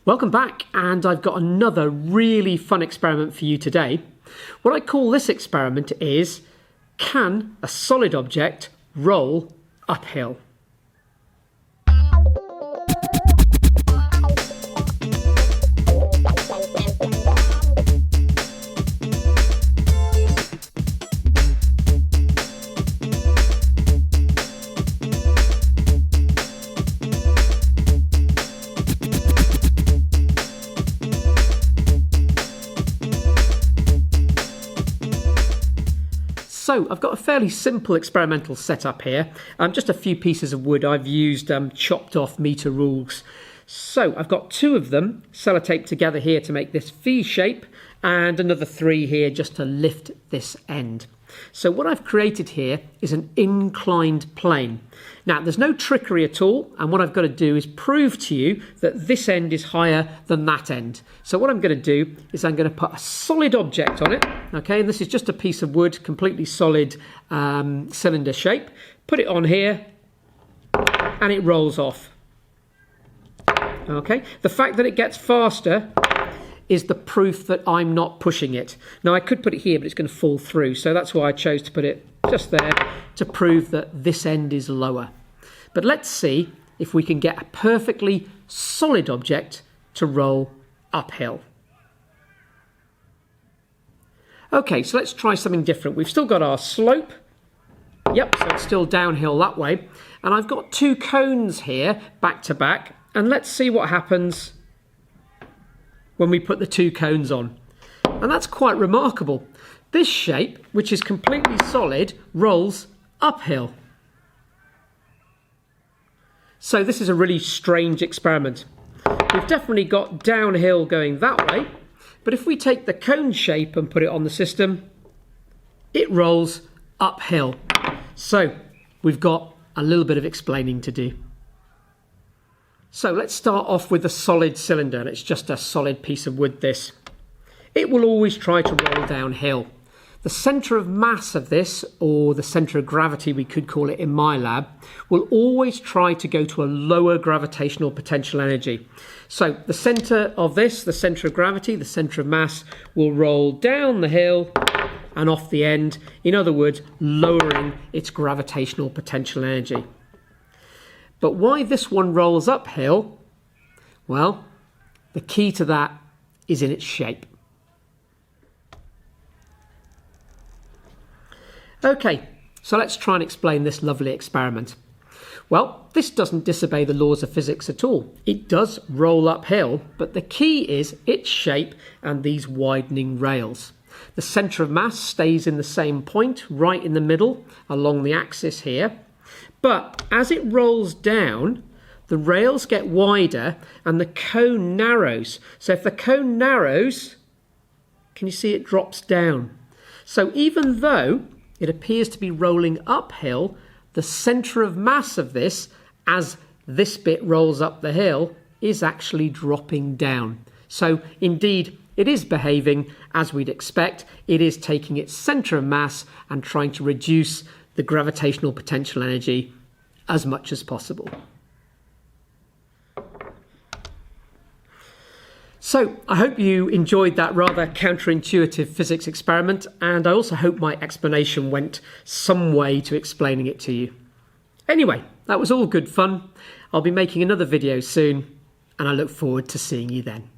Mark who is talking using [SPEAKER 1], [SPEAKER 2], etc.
[SPEAKER 1] Welcome back, and I've got another really fun experiment for you today. What I call this experiment is, can a solid object roll uphill? So I've got a fairly simple experimental setup here, just a few pieces of wood. I've used chopped off meter rules. So I've got two of them sellotaped together here to make this V shape, and another three here just to lift this end. So what I've created here is an inclined plane. Now there's no trickery at all, and what I've got to do is prove to you that this end is higher than that end. So what I'm going to do is I'm going to put a solid object on it, okay, and this is just a piece of wood, completely solid cylinder shape. Put it on here and it rolls off. Okay, the fact that it gets faster is the proof that I'm not pushing it. Now I could put it here, but it's going to fall through, so that's why I chose to put it just there to prove that this end is lower. But let's see if we can get a perfectly solid object to roll uphill. Okay, so let's try something different. We've still got our slope. Yep, so it's still downhill that way. And I've got two cones here, back to back, and let's see what happens when we put the two cones on. And that's quite remarkable. This shape, which is completely solid, rolls uphill. So this is a really strange experiment. We've definitely got downhill going that way, but if we take the cone shape and put it on the system, it rolls uphill. So we've got a little bit of explaining to do. So let's start off with a solid cylinder, and it's just a solid piece of wood, this. It will always try to roll downhill. The centre of mass of this, or the centre of gravity we could call it in my lab, will always try to go to a lower gravitational potential energy. So the centre of this, the centre of gravity, the centre of mass, will roll down the hill and off the end. In other words, lowering its gravitational potential energy. But why this one rolls uphill? Well, the key to that is in its shape. Okay, so let's try and explain this lovely experiment. Well, this doesn't disobey the laws of physics at all. It does roll uphill, but the key is its shape and these widening rails. The centre of mass stays in the same point, right in the middle, along the axis here. But as it rolls down, the rails get wider and the cone narrows. So if the cone narrows, can you see it drops down? So even though it appears to be rolling uphill, the centre of mass of this, as this bit rolls up the hill, is actually dropping down. So indeed, it is behaving as we'd expect. It is taking its centre of mass and trying to reduce the gravitational potential energy as much as possible. So I hope you enjoyed that rather counterintuitive physics experiment, and I also hope my explanation went some way to explaining it to you. Anyway, that was all good fun. I'll be making another video soon, and I look forward to seeing you then.